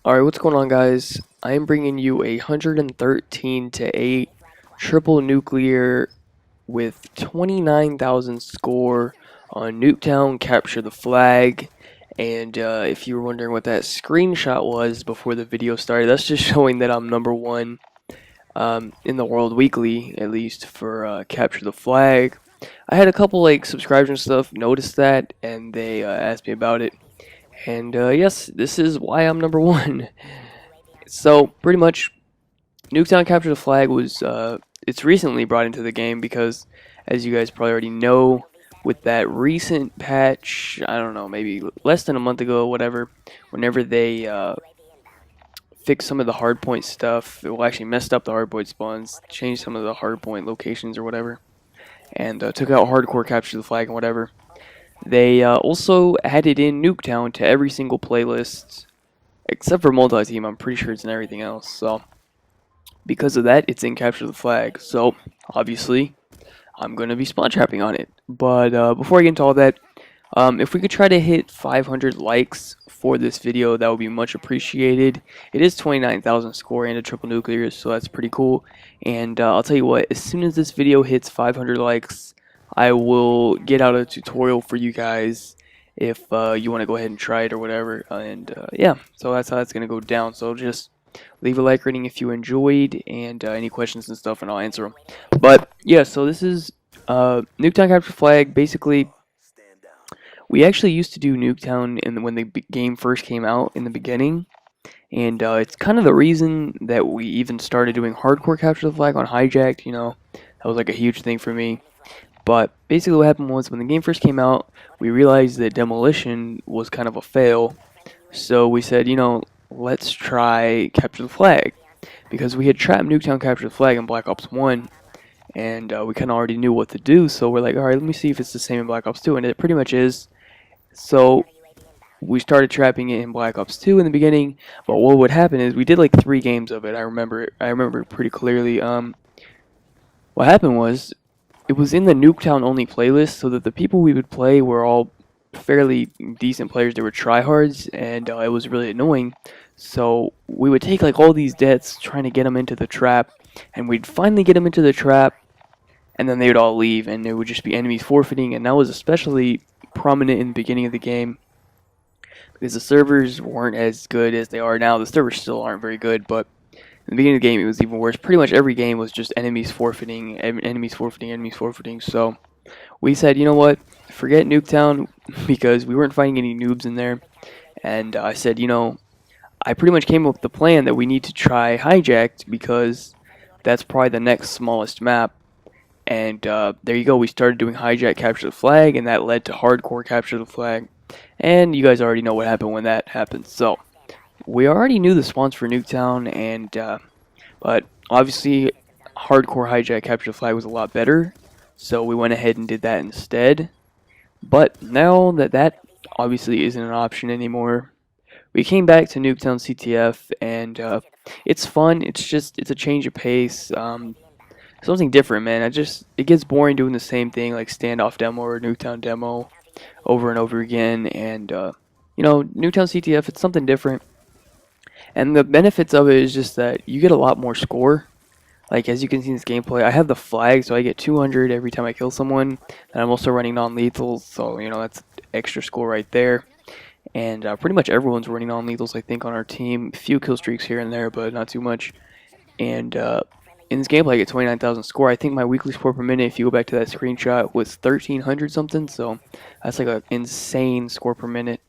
Alright, what's going on, guys? I am bringing you a 113-8 triple nuclear with 29,000 score on Nuketown, capture the flag. And if you were wondering what that screenshot was before the video started, that's just showing that I'm number one in the world weekly, at least, for capture the flag. I had a couple like subscribers and stuff notice that, and they asked me about it. And yes, this is why I'm number one. So pretty much, Nuketown Capture the Flag was it's recently brought into the game because, as you guys probably already know, with that recent patch, I don't know, maybe less than a month ago, whatever, whenever they fixed some of the hardpoint stuff, well, actually messed up the hardpoint spawns, changed some of the hardpoint locations or whatever, and took out hardcore Capture the Flag and whatever. They also added in Nuketown to every single playlist, except for multi-team. I'm pretty sure it's in everything else. So because of that, it's in Capture the Flag. So obviously, I'm going to be spawn trapping on it. But before I get into all that, if we could try to hit 500 likes for this video, that would be much appreciated. It is 29,000 score and a triple nuclear, so that's pretty cool. And I'll tell you what, as soon as this video hits 500 likes, I will get out a tutorial for you guys if you want to go ahead and try it or whatever. And yeah, so that's how it's going to go down. So just leave a like rating if you enjoyed, and any questions and stuff, and I'll answer them. But yeah, so this is Nuketown Capture Flag. Basically, we actually used to do Nuketown when the game first came out in the beginning. And it's kind of the reason that we even started doing hardcore Capture the Flag on Hijacked. You know, that was like a huge thing for me. But basically what happened was when the game first came out, we realized that Demolition was kind of a fail. So we said, you know, let's try Capture the Flag. Because we had trapped Nuketown Capture the Flag in Black Ops 1, and we kind of already knew what to do. So we're like, alright, let me see if it's the same in Black Ops 2, and it pretty much is. So we started trapping it in Black Ops 2 in the beginning, but what would happen is we did like 3 games of it. I remember it pretty clearly. What happened was, it was in the Nuketown only playlist, so that the people we would play were all fairly decent players. They were tryhards, and it was really annoying. So we would take like all these deaths trying to get them into the trap, and we'd finally get them into the trap, and then they would all leave, and it would just be enemies forfeiting. And that was especially prominent in the beginning of the game because the servers weren't as good as they are now. The servers still aren't very good, but in the beginning of the game, it was even worse. Pretty much every game was just enemies forfeiting, enemies forfeiting, enemies forfeiting. So we said, you know what, forget Nuketown, because we weren't finding any noobs in there. And I said, you know, I pretty much came up with the plan that we need to try Hijacked, because that's probably the next smallest map. And there you go, we started doing Hijack Capture the Flag, and that led to Hardcore Capture the Flag. And you guys already know what happened when that happened. So we already knew the spawns for Nuketown, and but obviously hardcore Hijack Capture the Flag was a lot better, so we went ahead and did that instead. But now that that obviously isn't an option anymore, we came back to Nuketown CTF, and it's fun. It's a change of pace, something different, man. It gets boring doing the same thing like standoff demo or Nuketown demo over and over again, and you know, Nuketown CTF, it's something different. And the benefits of it is just that you get a lot more score. Like, as you can see in this gameplay, I have the flag, so I get 200 every time I kill someone. And I'm also running non-lethals, so, you know, that's extra score right there. And pretty much everyone's running non-lethals, I think, on our team. A few kill streaks here and there, but not too much. And in this gameplay, I get 29,000 score. I think my weekly score per minute, if you go back to that screenshot, was 1,300 something. So that's like an insane score per minute.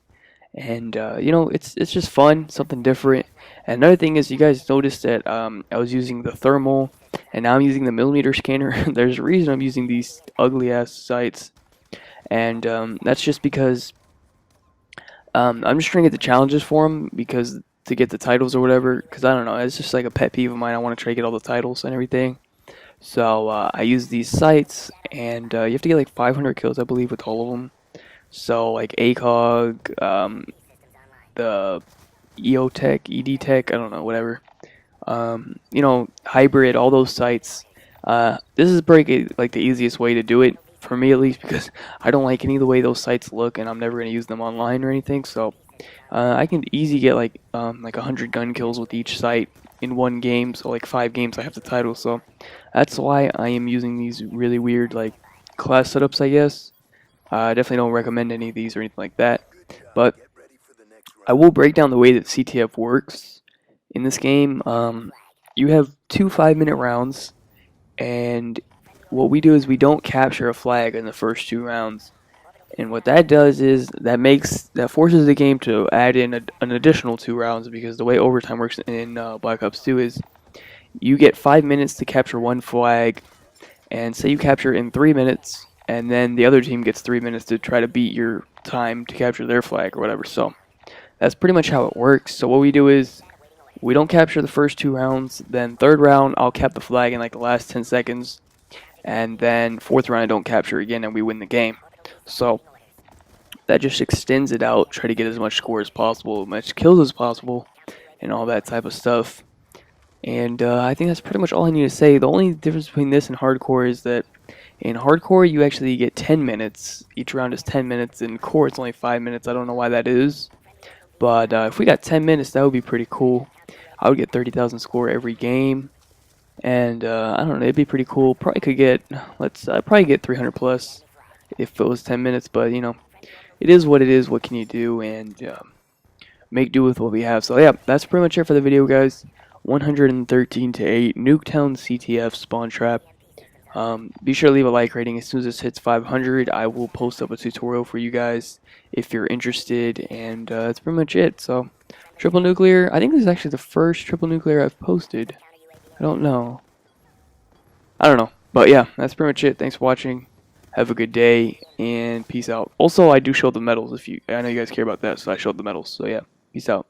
And you know, it's just fun, something different. And another thing is, you guys noticed that I was using the thermal, and now I'm using the millimeter scanner. There's a reason I'm using these ugly ass sights, and that's just because I'm just trying to get the challenges for them, because to get the titles or whatever. Because I don't know, it's just like a pet peeve of mine. I want to try to get all the titles and everything. So I use these sights, and you have to get like 500 kills, I believe, with all of them. So like ACOG, the EOTech, EDTech, I don't know, whatever. You know, hybrid, all those sites. This is probably like the easiest way to do it, for me at least, because I don't like any of the way those sites look, and I'm never going to use them online or anything. So I can easy get like 100 gun kills with each site in one game. So like 5 games I have the title. So that's why I am using these really weird like class setups, I guess. I definitely don't recommend any of these or anything like that. But I will break down the way that CTF works in this game. You have two 5-minute rounds, and what we do is we don't capture a flag in the first 2 rounds. And what that does is that forces the game to add in an additional 2 rounds, because the way overtime works in Black Ops 2 is you get 5 minutes to capture one flag, and say you capture it in 3 minutes, and then the other team gets 3 minutes to try to beat your time to capture their flag or whatever. So that's pretty much how it works. So what we do is we don't capture the first 2 rounds, then third round I'll cap the flag in like the last 10 seconds, and then fourth round I don't capture again and we win the game. So that just extends it out, try to get as much score as possible, as much kills as possible, and all that type of stuff. And I think that's pretty much all I need to say. The only difference between this and hardcore is that in hardcore you actually get 10 minutes. Each round is 10 minutes. In core it's only 5 minutes. I don't know why that is. But if we got 10 minutes, that would be pretty cool. I would get 30,000 score every game. And I don't know, it'd be pretty cool. Probably could get, I'd probably get 300 plus if it was 10 minutes. But, you know, it is what it is. What can you do? And make do with what we have. So, yeah, that's pretty much it for the video, guys. 113 to 8, Nuketown CTF spawn trap. Be sure to leave a like rating. As soon as this hits 500, I will post up a tutorial for you guys if you're interested, and that's pretty much it. So, triple nuclear. I think this is actually the first triple nuclear I've posted. I don't know. But yeah, that's pretty much it. Thanks for watching. Have a good day, and peace out. Also, I do show the medals. I know you guys care about that, so I showed the medals. So yeah, peace out.